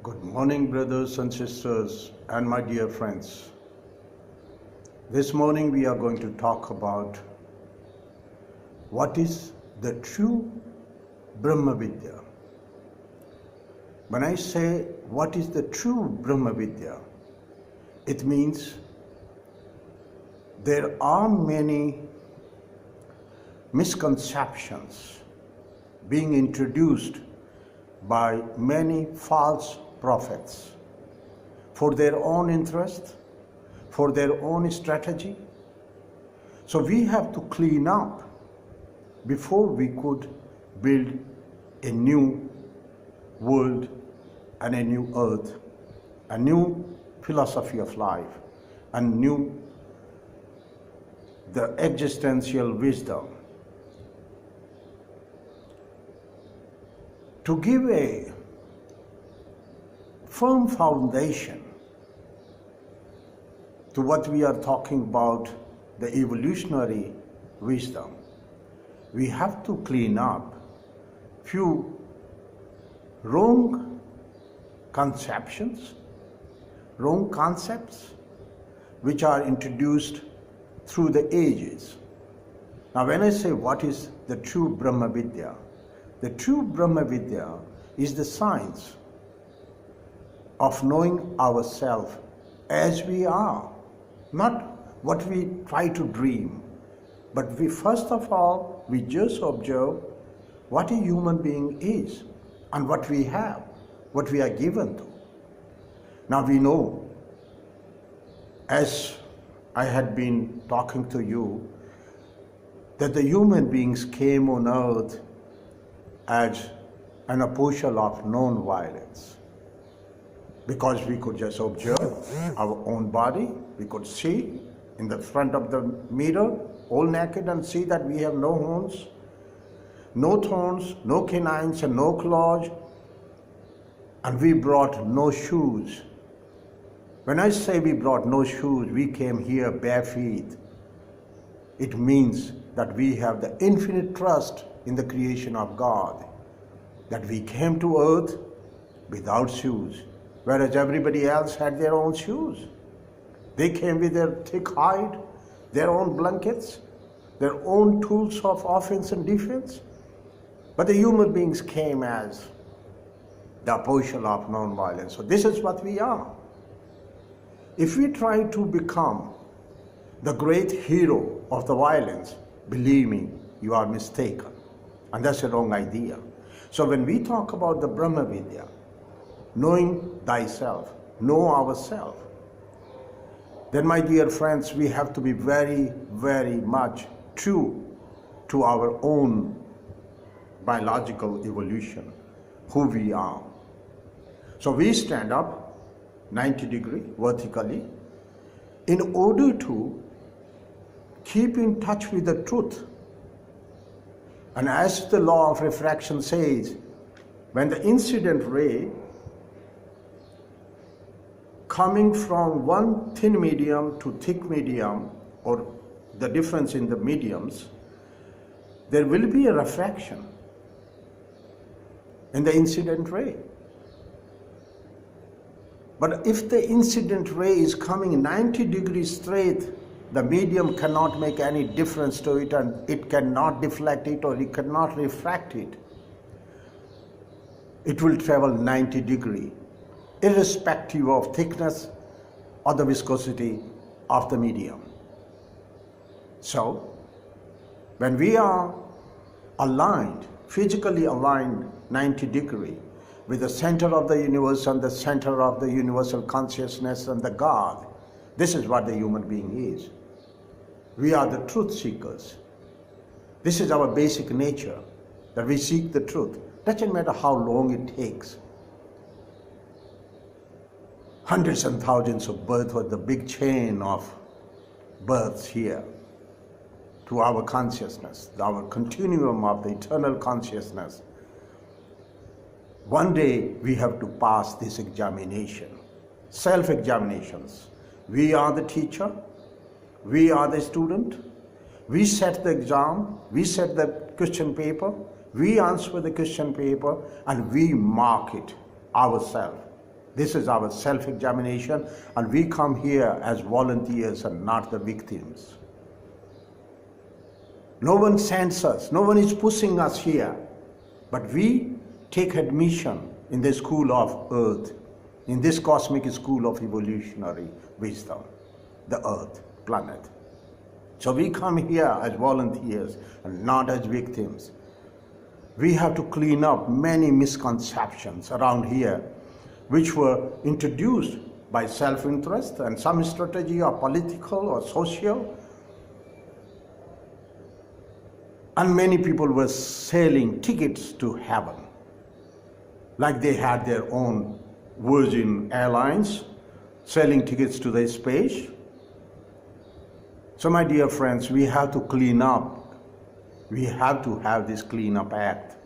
Good morning, brothers and sisters, and my dear friends. This morning we are going to talk about what is the true Brahm Vidya. When I say what is the true Brahm Vidya, it means there are many misconceptions being introduced by many false prophets for their own interest, for their own strategy. So we have to clean up before we could build a new world and a new earth, a new philosophy of life, and the existential wisdom. To give a firm foundation to what we are talking about, the evolutionary wisdom, we have to clean up few wrong conceptions, wrong concepts which are introduced through the ages. Now when I say what is the true Brahm Vidya, the true Brahm Vidya is the science of knowing ourselves as we are, not what we try to dream, but we first of all, we just observe what a human being is and what we have, what we are given to. Now we know, as I had been talking to you, that the human beings came on earth as an apostle of non-violence. Because we could just observe our own body, we could see in the front of the mirror, all naked, and see that we have no horns, no thorns, no canines, and no claws, and we brought no shoes. When I say we brought no shoes, we came here bare feet. It means that we have the infinite trust in the creation of God, that we came to earth without shoes, whereas everybody else had their own shoes. They came with their thick hide, their own blankets, their own tools of offense and defense. But the human beings came as the apostle of non-violence. So this is what we are. If we try to become the great hero of the violence, believe me, you are mistaken. And that's a wrong idea. So when we talk about the Brahm Vidya, knowing thyself, know ourselves, then my dear friends, we have to be very, very much true to our own biological evolution, who we are. So we stand up 90 degrees vertically in order to keep in touch with the truth. And as the law of refraction says, when the incident ray coming from one thin medium to thick medium, or the difference in the mediums, there will be a refraction in the incident ray. But if the incident ray is coming 90 degrees straight, the medium cannot make any difference to it, and it cannot deflect it, or it cannot refract it. It will travel 90 degrees, irrespective of thickness or the viscosity of the medium. So, when we are aligned, physically aligned 90 degrees with the center of the universe and the center of the universal consciousness and the God, this is what the human being is. We are the truth seekers. This is our basic nature, that we seek the truth. Doesn't matter how long it takes. Hundreds and thousands of births were the big chain of births here to our consciousness, our continuum of the eternal consciousness. One day we have to pass this examination, self-examinations. We are the teacher, we are the student, we set the exam, we set the question paper, we answer the question paper, and we mark it ourselves. This is our self-examination, and we come here as volunteers and not the victims. No one sends us, no one is pushing us here, but we take admission in the school of earth, in this cosmic school of evolutionary wisdom, the earth, planet. So we come here as volunteers and not as victims. We have to clean up many misconceptions around here which were introduced by self-interest and some strategy or political or social. And many people were selling tickets to heaven, like they had their own Virgin Airlines, selling tickets to the space. So my dear friends, we have to clean up. We have to have this clean-up act.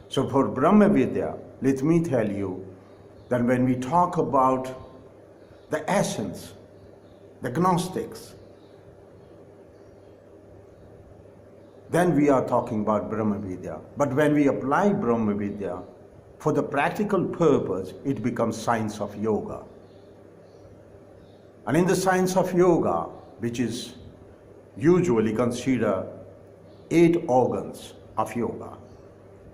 So for Brahm Vidya, let me tell you that when we talk about the essence, the Gnostics, then we are talking about Brahm Vidya. But when we apply Brahm Vidya for the practical purpose, it becomes science of yoga. And in the science of yoga, which is usually considered 8 organs of yoga.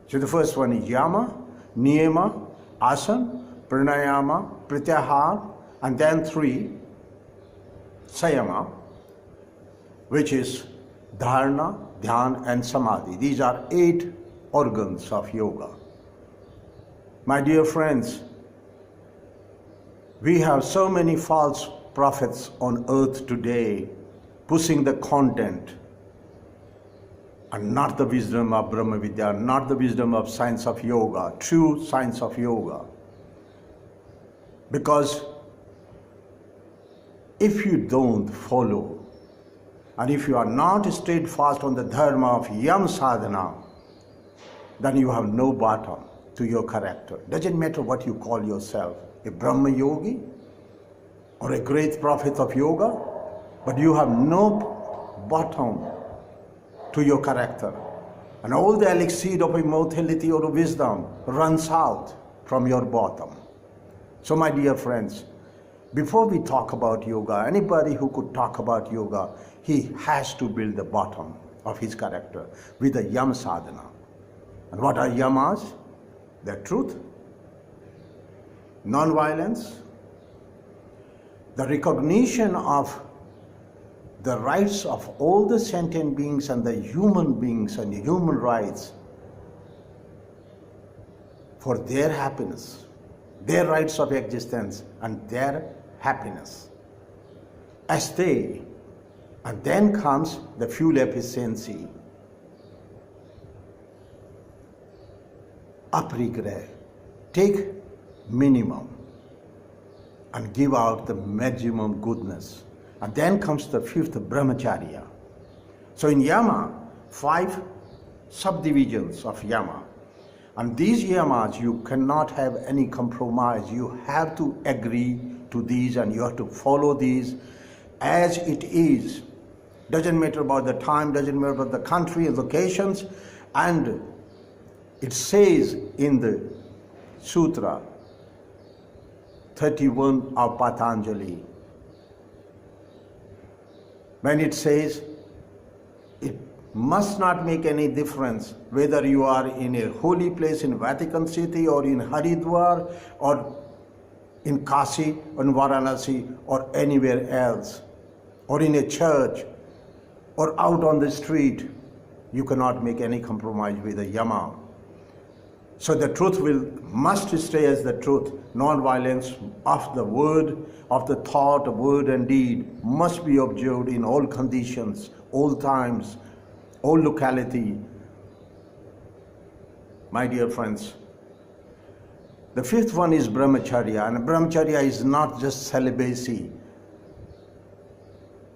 So the first one is yama, niyama, asana, pranayama, pratyahara, and then 3, sayama, which is dharana, dhyan, and samadhi. These are 8 organs of yoga. My dear friends, we have so many false prophets on earth today pushing the content and not the wisdom of Brahm Vidya, not the wisdom of science of yoga, true science of yoga. Because if you don't follow, and if you are not steadfast on the dharma of Yamaha Sadhana, then you have no bottom to your character. Doesn't matter what you call yourself, a Brahm Yogi or a great prophet of yoga, but you have no bottom to your character. And all the elixir of immortality or wisdom runs out from your bottom. So my dear friends, before we talk about yoga, anybody who could talk about yoga, he has to build the bottom of his character with the Yama Sadhana. And what are yamas? The truth, non-violence, the recognition of the rights of all the sentient beings and the human beings and the human rights for their happiness, their rights of existence and their happiness. Asteya, and then comes the fuel efficiency. Aprigrah, take minimum and give out the maximum goodness. And then comes the 5th, Brahmcharya. So in Yama, 5 subdivisions of Yama. And these Yamas, you cannot have any compromise. You have to agree to these and you have to follow these as it is. Doesn't matter about the time, doesn't matter about the country and locations. And it says in the Sutra 31 of Patanjali, when it says it must not make any difference whether you are in a holy place in Vatican City or in Haridwar or in Kashi or in Varanasi or anywhere else or in a church or out on the street, you cannot make any compromise with the Yama. So the truth must stay as the truth. Non-violence of the word, of the thought, word and deed must be observed in all conditions, all times, all locality. My dear friends, the 5th one is Brahmcharya, and Brahmcharya is not just celibacy.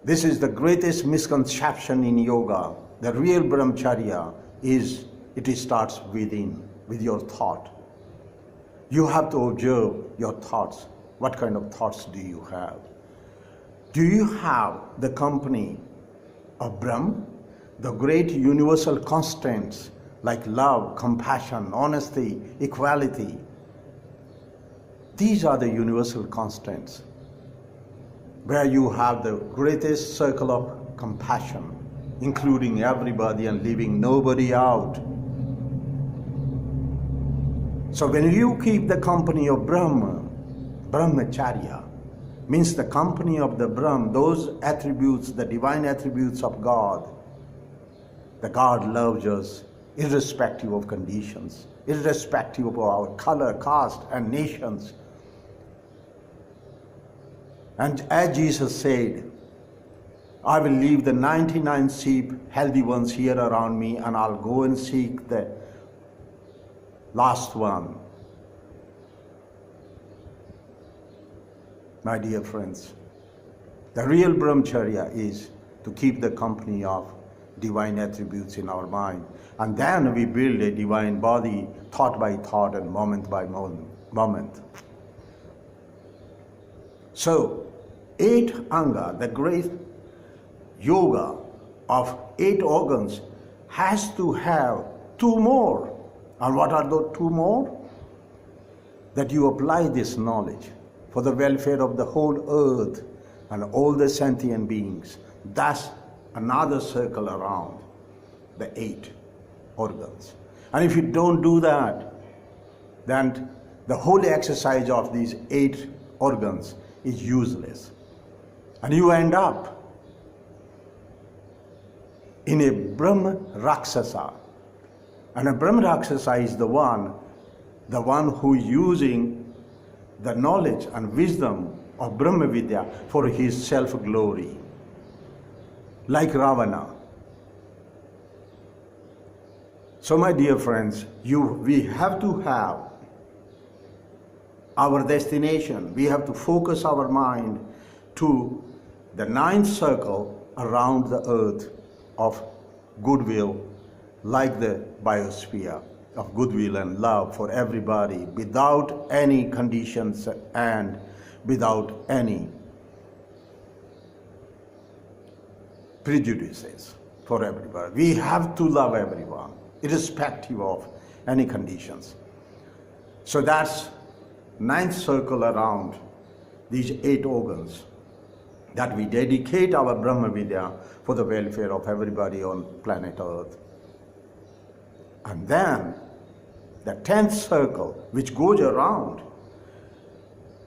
This is the greatest misconception in yoga. The real Brahmcharya is, it starts within, with your thought. You have to observe your thoughts. What kind of thoughts do you have? Do you have the company of Brahm, the great universal constants like love, compassion, honesty, equality? These are the universal constants where you have the greatest circle of compassion, including everybody and leaving nobody out. So when you keep the company of Brahma, Brahmcharya, means the company of the Brahm, those attributes, the divine attributes of God. The God loves us irrespective of conditions, irrespective of our color, caste, and nations. And as Jesus said, I will leave the 99 sheep, healthy ones here around me, and I'll go and seek the last one. My dear friends, the real Brahmcharya is to keep the company of divine attributes in our mind. And then we build a divine body, thought by thought and moment by moment. So, 8 anga, the great yoga of 8 organs, has to have 2 more. And what are those 2 more? That you apply this knowledge for the welfare of the whole earth and all the sentient beings. That's another circle around the 8 organs. And if you don't do that, then the whole exercise of these 8 organs is useless. And you end up in a Brahm Rakshsha. And a Brahm Rakshsha is the one who is using the knowledge and wisdom of Brahm Vidya for his self-glory. Like Ravana. So my dear friends, we have to have our destination. We have to focus our mind to the 9th circle around the earth of goodwill, like the biosphere of goodwill and love for everybody, without any conditions and without any prejudices for everybody. We have to love everyone, irrespective of any conditions. So that's 9th circle around these 8 organs, that we dedicate our Brahm Vidya for the welfare of everybody on planet Earth. And then the 10th circle, which goes around,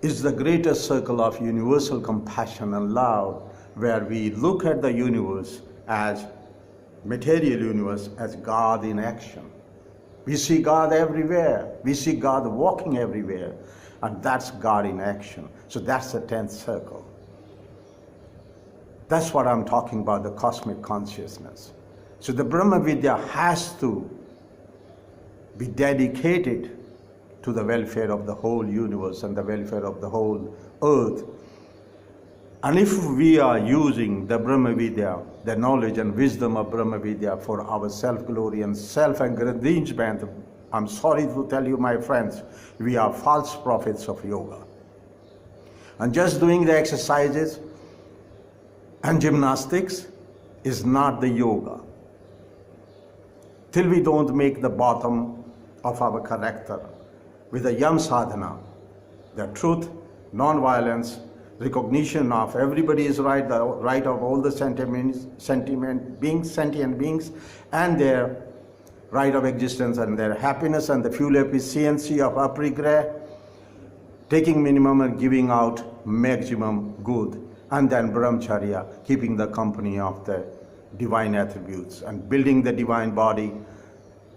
is the greatest circle of universal compassion and love, where we look at the universe as material universe as God in action. We see God everywhere. We see God walking everywhere. And that's God in action. So that's the 10th circle. That's what I'm talking about, the cosmic consciousness. So the Brahma Vidya has to be dedicated to the welfare of the whole universe and the welfare of the whole earth. And if we are using the Brahma Vidya, the knowledge and wisdom of Brahma Vidya for our self-glory and self-aggrandizement, I'm sorry to tell you, my friends, we are false prophets of yoga. And just doing the exercises and gymnastics is not the yoga. Till we don't make the bottom of our character with the Yamaha Sadhana, the truth, non-violence, recognition of everybody is right, the right of all the sentient beings, and their right of existence and their happiness and the fuel efficiency of Aprigrah, taking minimum and giving out maximum good, and then Brahmcharya, keeping the company of the divine attributes and building the divine body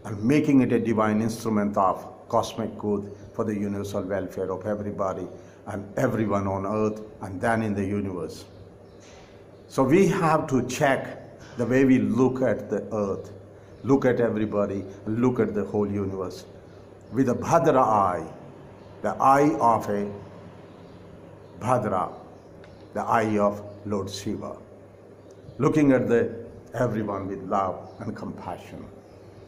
and making it a divine instrument of cosmic good for the universal welfare of everybody and everyone on earth and then in the universe. So we have to check the way we look at the earth, look at everybody, look at the whole universe with a Bhadra eye, the eye of a Bhadra, the eye of Lord Shiva, looking at everyone with love and compassion.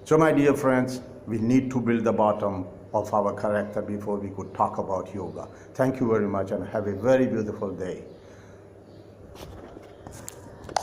So my dear friends, we need to build the bottom of our character before we could talk about yoga. Thank you very much and have a very beautiful day.